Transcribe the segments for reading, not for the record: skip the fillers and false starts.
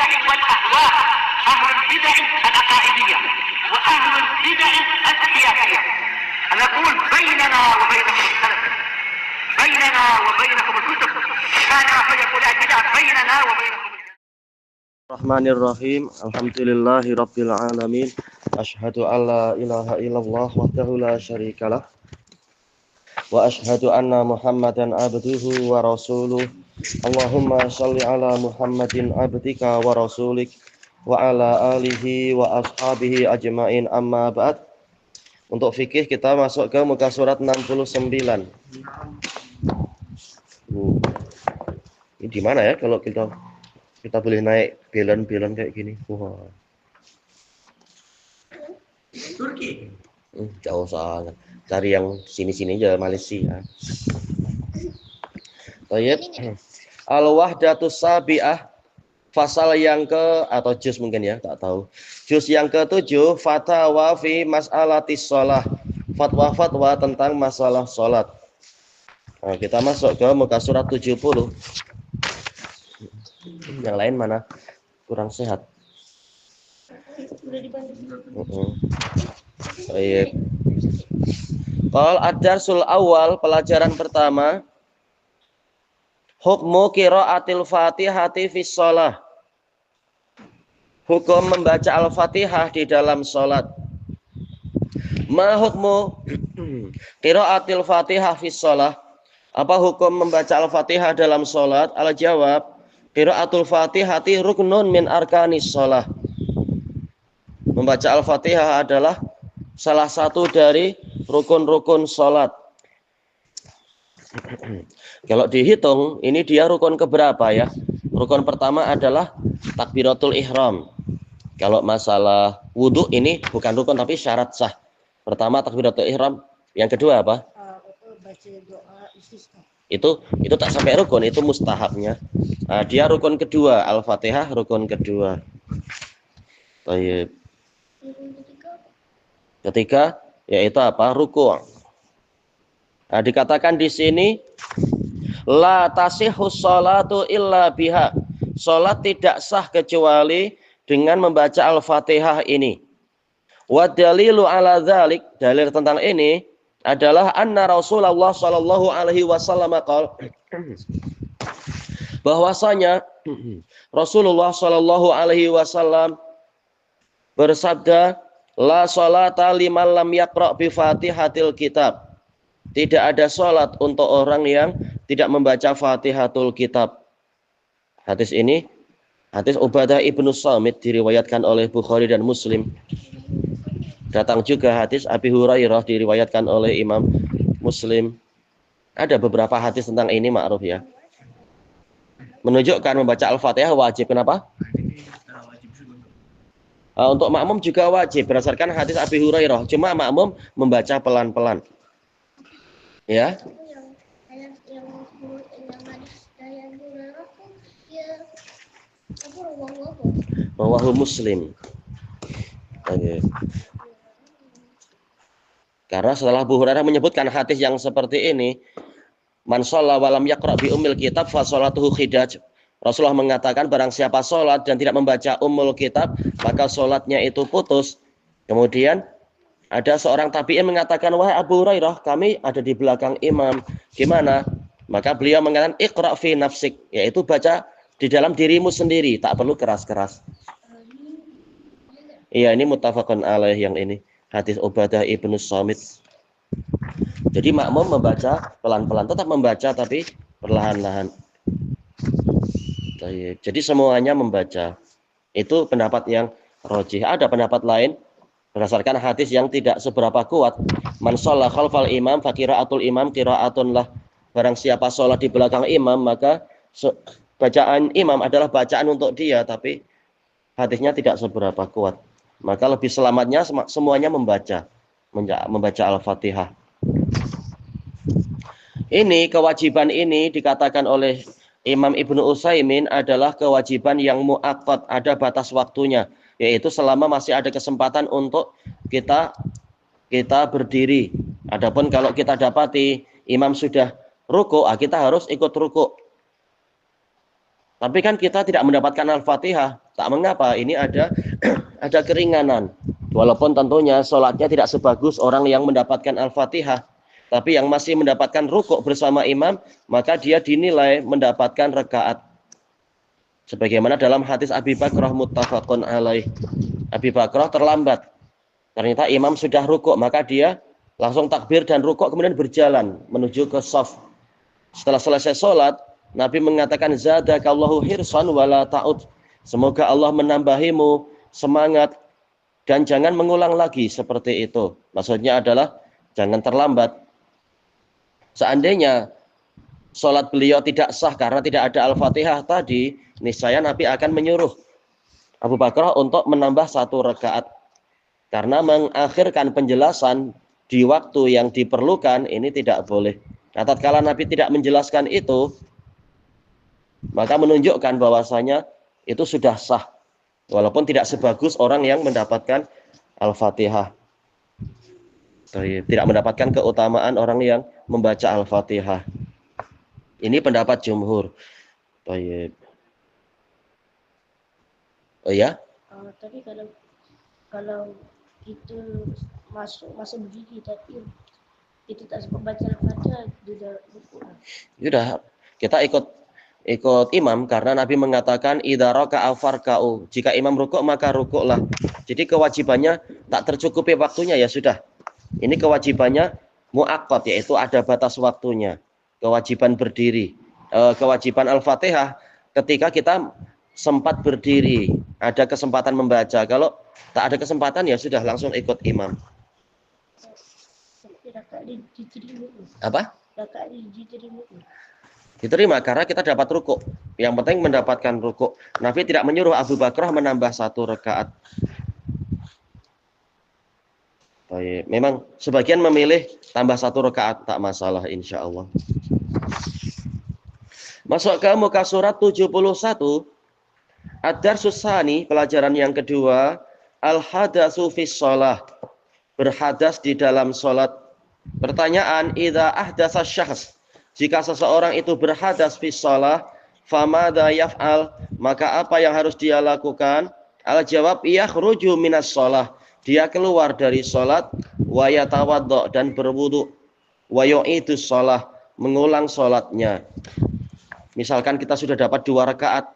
البدع والأهواء، أهل البدع العقائدية وأهل البدع السياسية. نقول بيننا وبينكم السلف، بيننا وبينكم الكتب، كان فيقول البدع بيننا وبينكم. Bismillahirrahmanirrahim. Alhamdulillahi rabbil alamin. Asyhadu alla ilaha illallah wahdahu la syarikalah. Wa asyhadu anna Muhammadan abduhu wa rasuluh. Allahumma shalli ala Muhammadin abdika wa rasulik wa ala alihi wa ashabihi ajmain, amma ba'd. Untuk fikih kita masuk ke muka surat 69. Ini di mana ya kalau kita boleh naik belon-belon kayak gini? Wah. Turki. Jauh sangat. Cari yang sini-sini aja, Malaysia. Baik. Al-Wahdatus Sabi'ah, pasal yang ke atau juz mungkin ya, tak tahu. Juz yang ke-7, fatwa fi mas'alatis shalah. Fatwa-fatwa tentang masalah salat. Nah, kita masuk ke muka surat 70. Yang lain mana? Kurang sehat. Baik. Qal ad-darsul awal, pelajaran pertama. Hukmu qiraatil Fatihati fis shalah. Hukum membaca Al-Fatihah di dalam salat. Ma hukmu qiraatil Fatihah fis shalah? Apa hukum membaca Al-Fatihah dalam salat? Al-jawab, qiraatul Fatihati ruknun min arkanis shalah. Membaca Al-Fatihah adalah salah satu dari rukun-rukun salat. Kalau dihitung, ini dia rukun keberapa ya? Rukun pertama adalah takbiratul ihram. Kalau masalah wudhu ini bukan rukun tapi syarat sah. Pertama takbiratul ihram, yang kedua apa? Baca doa istisqa. Itu tak sampai rukun, itu mustahabnya. Nah, dia rukun kedua, Al-Fatihah rukun kedua. Baik. Ketiga yaitu apa? Ruku'. Nah, dikatakan di sini la tasihhus sholatu illa biha. Salat tidak sah kecuali dengan membaca Al-Fatihah ini. Wa dalilu ala dzalik, dalil tentang ini adalah anna Rasulullah sallallahu alaihi wasallam qala, bahwasanya Rasulullah sallallahu alaihi wasallam bersabda, la sholata liman lam yaqra bi Fatihatil kitab. Tidak ada sholat untuk orang yang tidak membaca Fatihatul Kitab. Hadis ini, hadis Ubadah ibnu Samit, diriwayatkan oleh Bukhari dan Muslim. Datang juga hadis Abi Hurairah, diriwayatkan oleh Imam Muslim. Ada beberapa hadis tentang ini ma'ruf ya. Menunjukkan membaca Al-Fatihah wajib. Kenapa? Untuk makmum juga wajib berdasarkan hadis Abi Hurairah. Cuma makmum membaca pelan-pelan. Ya. Rawahu Muslim. Karena setelah Abu Hurairah menyebutkan hadis yang seperti ini, man shalla wa lam yaqra bi ummil kitab fa sholatuhu khidaj. Rasulullah mengatakan barang siapa sholat dan tidak membaca ummul kitab, maka sholatnya itu putus. Kemudian ada seorang tabi'in mengatakan, wahai Abu Hurairah, kami ada di belakang imam. Gimana? Maka beliau mengatakan, iqra' fi nafsik, yaitu baca di dalam dirimu sendiri, tak perlu keras-keras. Iya, ini muttafaqun alaih yang ini. Hadis Ubadah ibnu Samit. Jadi makmum membaca pelan-pelan, tetap membaca tapi perlahan-lahan. Jadi semuanya membaca. Itu pendapat yang rajih. Ada pendapat lain berdasarkan hadis yang tidak seberapa kuat. Man shalla khalfal imam fa qiraatul imam qiraatun lah. Barang siapa sholat di belakang imam, maka bacaan imam adalah bacaan untuk dia, tapi hadisnya tidak seberapa kuat. Maka lebih selamatnya semuanya membaca Al-Fatihah. Ini kewajiban ini dikatakan oleh Imam Ibnu Utsaimin adalah kewajiban yang muakkad, ada batas waktunya. Yaitu selama masih ada kesempatan untuk kita berdiri. Adapun kalau kita dapati imam sudah ruku', kita harus ikut ruku'. Tapi kan kita tidak mendapatkan Al-Fatihah. Tak mengapa, ini ada ada keringanan. Walaupun tentunya sholatnya tidak sebagus orang yang mendapatkan Al-Fatihah. Tapi yang masih mendapatkan rukuk bersama imam, maka dia dinilai mendapatkan rakaat. Sebagaimana dalam hadis Abi Bakrah muttafaqun alaih. Abi Bakrah terlambat. Ternyata imam sudah rukuk, maka dia langsung takbir dan rukuk kemudian berjalan menuju ke shaf. Setelah selesai sholat, Nabi mengatakan zadakallahu hirsan wala ta'ud. Semoga Allah menambahimu semangat dan jangan mengulang lagi seperti itu. Maksudnya adalah jangan terlambat. Seandainya sholat beliau tidak sah karena tidak ada Al-Fatihah tadi, niscaya Nabi akan menyuruh Abu Bakar untuk menambah 1 rakaat. Karena mengakhirkan penjelasan di waktu yang diperlukan ini tidak boleh. Nah, tatkala Nabi tidak menjelaskan itu, maka menunjukkan bahwasanya itu sudah sah. Walaupun tidak sebagus orang yang mendapatkan Al-Fatihah. Tidak mendapatkan keutamaan orang yang membaca Al-Fatihah. Ini pendapat jumhur. Oh ya? Tapi kalau itu masuk berdiri tapi itu tak sempat baca Al-Fatihah di dalam buku. Sudah, kita ikut imam karena Nabi mengatakan idza raka'a farka'u. Jika imam rukuk maka rukuklah. Jadi kewajibannya tak tercukupi waktunya ya sudah. Ini kewajibannya muakkad, yaitu ada batas waktunya. Kewajiban berdiri. Kewajiban Al-Fatihah ketika kita sempat berdiri, ada kesempatan membaca. Kalau tak ada kesempatan ya sudah langsung ikut imam. Apa? Diterima karena kita dapat rukuk. Yang penting mendapatkan rukuk. Nabi tidak menyuruh Abu Bakrah menambah 1 rakaat. Baik. Memang sebagian memilih tambah 1 rakaat, tak masalah insya Allah. Masuk ke muka surat 71. Ad-Darsus Tsani, pelajaran yang kedua, al-hadatsu fis shalah. Berhadas di dalam salat. Pertanyaan, idza ahdatsa syakhs. Jika seseorang itu berhadas fi shalah, famadza yaf'al, maka apa yang harus dia lakukan? Al-jawab, yakhruju minas shalah. Dia keluar dari salat, wa yatawaddo, dan berwudu, wa yu'idu shalah, mengulang salatnya. Misalkan kita sudah dapat 2 rakaat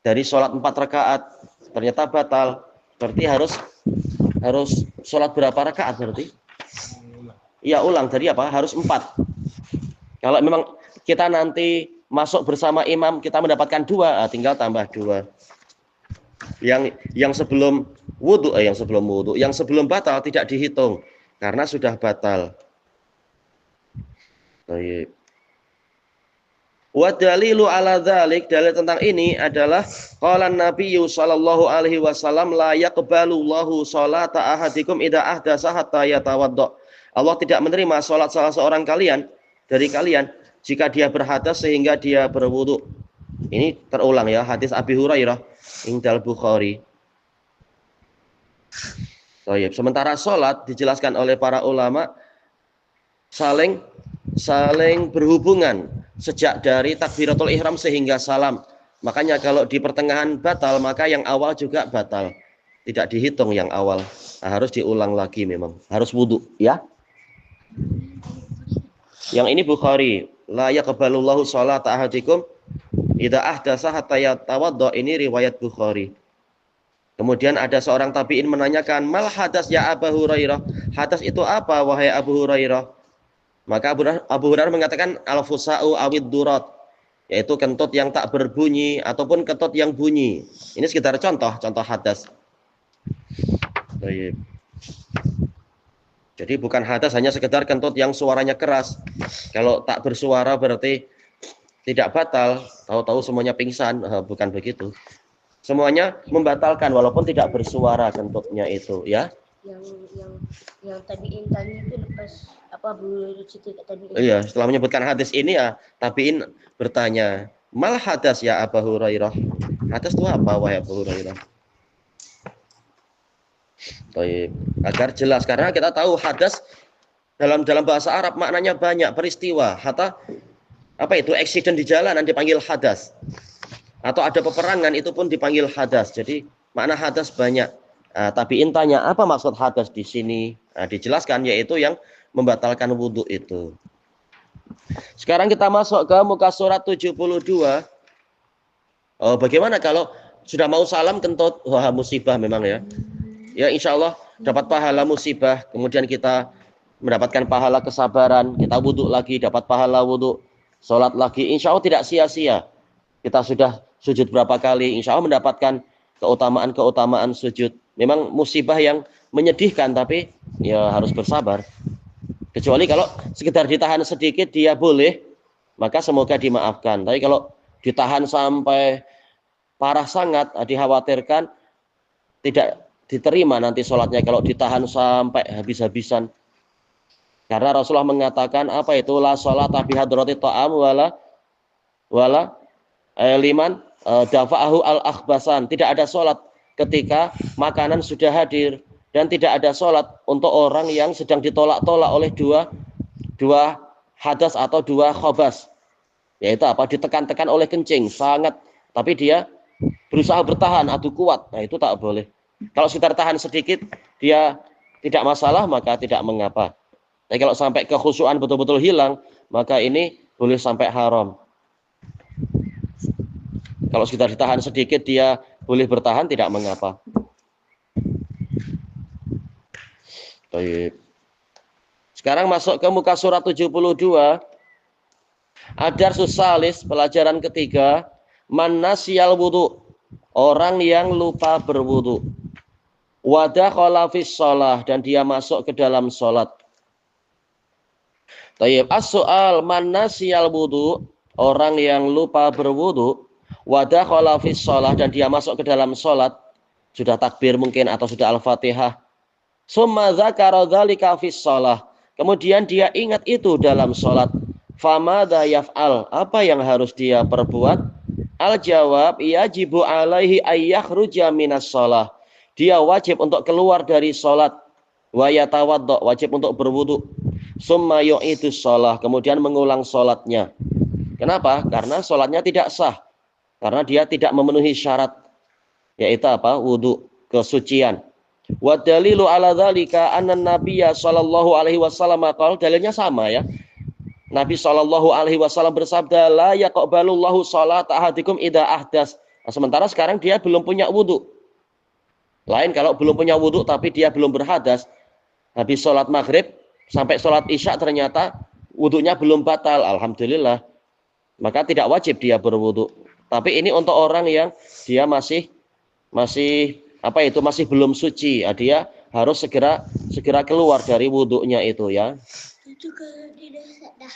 dari salat 4 rakaat, ternyata batal. Berarti harus salat berapa rakaat berarti? Iya, ulang dari apa? Harus 4. Kalau memang kita nanti masuk bersama imam kita mendapatkan 2, tinggal tambah 2. Yang sebelum wudu, yang sebelum batal tidak dihitung karena sudah batal. Baik. Wa dalilu ala dzalik, dalil tentang ini adalah qala Nabi sallallahu alaihi wasallam la yaqbalullahu sholata ahadikum idza ahdatsa hatta yatawaddo. Allah tidak menerima salat salah seorang dari kalian jika dia berhadas sehingga dia berwudu. Ini terulang ya, hadis Abi Hurairah indal Bukhari. Baik, sementara salat dijelaskan oleh para ulama saling berhubungan sejak dari takbiratul ihram sehingga salam. Makanya kalau di pertengahan batal, maka yang awal juga batal. Tidak dihitung yang awal. Nah, harus diulang lagi memang. Harus wudu, ya. Yang ini Bukhari. La yaqbalullahu sholata ahadikum idza ahdatsa hatta yatawaddo. Ini riwayat Bukhari. Kemudian ada seorang tabi'in menanyakan, "Mal hadas ya Abu Hurairah?" Hadas itu apa wahai Abu Hurairah? Maka Abu Hurairah mengatakan al-fusa'u awid durat, yaitu kentut yang tak berbunyi ataupun kentut yang bunyi. Ini sekitar contoh hadas. Baik. Jadi bukan hadas hanya sekedar kentut yang suaranya keras. Kalau tak bersuara berarti tidak batal, tahu-tahu semuanya pingsan, bukan begitu. Semuanya membatalkan walaupun tidak bersuara kentutnya itu, ya. Yang tabiin tadi itu lepas apa cerita tadi. Iya, setelah menyebutkan hadis ini ya, tabiin bertanya, "Mal hadas ya Abu Hurairah?" Hadas itu apa wahai Abu Hurairah? Baik, agar jelas karena kita tahu hadas dalam bahasa Arab maknanya banyak, peristiwa, hatta apa itu accident di jalanan dipanggil hadas. atau ada peperangan itu pun dipanggil hadas. Jadi makna hadas banyak. Tapi intanya apa maksud hadas di sini? Dijelaskan yaitu yang membatalkan wudhu itu. Sekarang kita masuk ke muka surat 72. Bagaimana kalau sudah mau salam kentut? Wah, musibah memang ya. Ya insya Allah dapat pahala musibah. Kemudian kita mendapatkan pahala kesabaran. Kita wudhu lagi, dapat pahala wudhu. Sholat lagi, insya Allah tidak sia-sia. Kita sudah sujud berapa kali, insya Allah mendapatkan keutamaan-keutamaan sujud. Memang musibah yang menyedihkan, tapi ya harus bersabar. Kecuali kalau sekedar ditahan sedikit dia boleh, maka semoga dimaafkan. Tapi kalau ditahan sampai parah sangat, dikhawatirkan tidak diterima nanti sholatnya kalau ditahan sampai habis-habisan. Karena Rasulullah mengatakan apa itu la sholata bi hadrati ta'am wala liman dafa'ahu al-akhbasan. Tidak ada sholat ketika makanan sudah hadir, dan tidak ada sholat untuk orang yang sedang ditolak-tolak oleh dua hadas atau dua khobas. Yaitu apa? Ditekan-tekan oleh kencing sangat, tapi dia berusaha bertahan, adu kuat. Nah itu tak boleh. Kalau sekitar tahan sedikit dia tidak masalah, maka tidak mengapa. Tapi kalau sampai kekhusyuan betul-betul hilang, maka ini boleh sampai haram. Kalau sekitar ditahan sedikit dia boleh bertahan, tidak mengapa. Baik. Sekarang masuk ke muka surat 72. Ad-Darsus Salis, pelajaran ketiga. Man nasyal wudu, orang yang lupa berwudu. Wa dakhala fis shalah, dan dia masuk ke dalam salat. Tayyib, as-soal man nasyal wudu, orang yang lupa berwudu, wa dakhala fis shalah, dan dia masuk ke dalam salat, sudah takbir mungkin atau sudah al-Fatihah. Summa dzakara dzalika fis shalah, kemudian dia ingat itu dalam salat. Famadza yaf'al, apa yang harus dia perbuat? Al-jawab, yajibu alaihi ayyakhruja minas shalah. Dia wajib untuk keluar dari salat. Wa yatawaddo, wajib untuk berwudu. Summa yu'idus shalah, kemudian mengulang salatnya. Kenapa? Karena salatnya tidak sah. Karena dia tidak memenuhi syarat, yaitu apa? Wudu, kesucian. Wa dalilu ala dzalika anna nabiyya sallallahu alaihi wasallam qala, dalilnya sama ya. Nabi sallallahu alaihi wasallam bersabda, la yaqbalullahu sholata ahadikum idza ahdas. Nah, sementara sekarang dia belum punya wudu. Lain kalau belum punya wudu tapi dia belum berhadas, habis sholat maghrib sampai sholat isya ternyata wudunya belum batal, alhamdulillah, maka tidak wajib dia berwudu. Tapi ini untuk orang yang dia masih belum suci, dia harus segera keluar dari wudunya itu ya. Itu kalau dia dah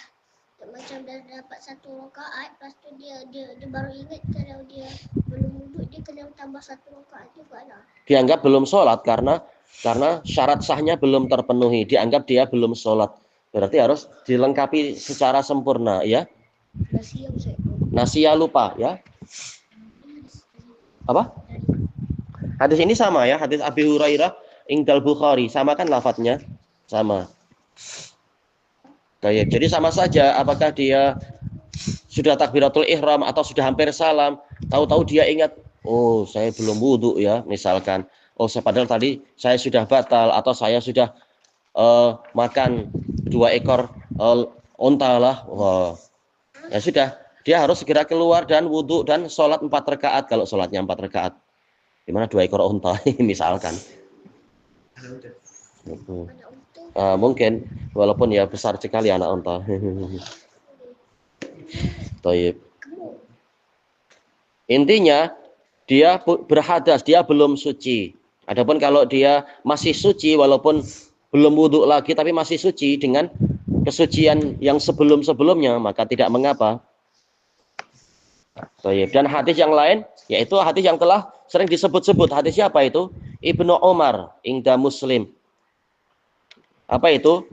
macam dah dapat satu rakaat, lepas tu dia baru ingat kalau dia belum wuduk, dia kena tambah satu rakaat juga lah. Dianggap belum sholat karena syarat sahnya belum terpenuhi, dianggap dia belum sholat. Berarti harus dilengkapi secara sempurna ya. Nasiya lupa ya. Apa? Hadis ini sama ya, hadis Abi Hurairah Indal Bukhari, sama kan lafadznya? Sama. Baik, jadi sama saja apakah dia sudah takbiratul ihram atau sudah hampir salam, tahu-tahu dia ingat, oh saya belum wudu ya, misalkan. Oh padahal tadi saya sudah batal, atau saya sudah makan 2 ekor unta lah. Wah. Ya sudah, dia harus segera keluar dan wudu dan sholat 4 rakaat kalau sholatnya 4 rakaat. Gimana 2 ekor unta misalkan. Mungkin walaupun ya besar sekali anak unta. Taib. Intinya dia berhadas, dia belum suci. Adapun kalau dia masih suci walaupun belum wudhu lagi tapi masih suci dengan kesucian yang sebelum-sebelumnya, maka tidak mengapa. Taib. Dan hadis yang lain yaitu hadis yang telah sering disebut-sebut. Hadis siapa itu? Ibnu Umar inda Muslim. Apa itu?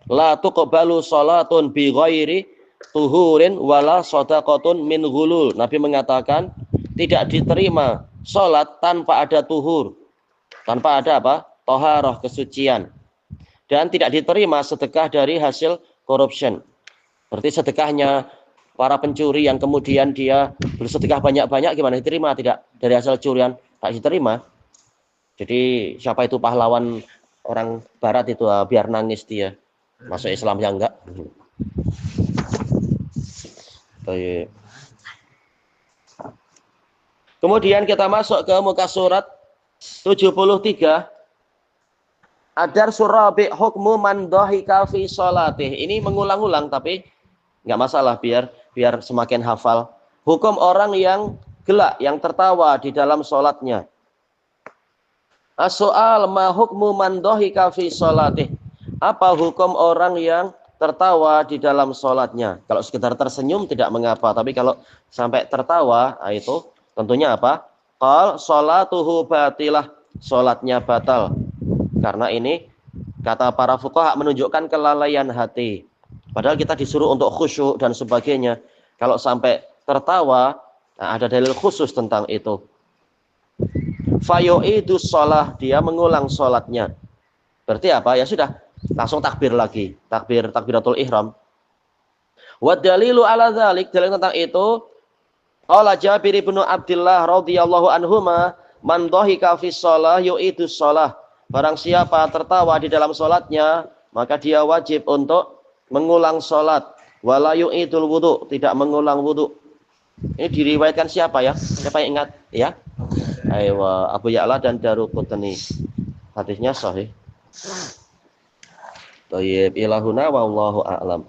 La tuqbalu salatun bi ghairi tuhurin wala shadaqatun min ghulul. Nabi mengatakan tidak diterima salat tanpa ada tuhur, tanpa ada apa? Toharoh, kesucian. Dan tidak diterima sedekah dari hasil corruption. Berarti sedekahnya para pencuri yang kemudian dia bersedekah banyak-banyak, gimana, diterima tidak dari hasil curian? Tak diterima. Jadi siapa itu pahlawan orang barat itu, biar nangis dia. Masuk Islam ya enggak. Baik. Kemudian kita masuk ke muka surat 73. Adar surabi hukmu man dhahika fi sholatih. Ini mengulang-ulang tapi nggak masalah, biar semakin hafal. Hukum orang yang gelak, yang tertawa di dalam sholatnya. As-soal ma hukmu man dhahika fi sholatih. Apa hukum orang yang tertawa di dalam sholatnya? Kalau sekedar tersenyum tidak mengapa, tapi kalau sampai tertawa, itu tentunya apa? Qal sholatuhu batilah, sholatnya batal. Karena ini kata para fuqaha menunjukkan kelalaian hati. Padahal kita disuruh untuk khusyuk dan sebagainya. Kalau sampai tertawa, ada dalil khusus tentang itu. Fayo'idu sholah, dia mengulang sholatnya. Berarti apa? Ya sudah, langsung takbir lagi. Takbiratul ihram. Wa dalilu ala dzalik, dalil tentang itu, qala Jabir bin Abdullah radhiyallahu anhuma, man dhahika fi shalah yu'idu shalah. Barang siapa tertawa di dalam sholatnya, maka dia wajib untuk mengulang sholat. Wala yu'idul wudu, tidak mengulang wudu. Ini diriwayatkan siapa ya? Siapa yang ingat? Ya? Aywa, Abu Ya'la dan Daruqutni. Hadisnya sahih. Thayyib, ilahuna wallahu a'lam.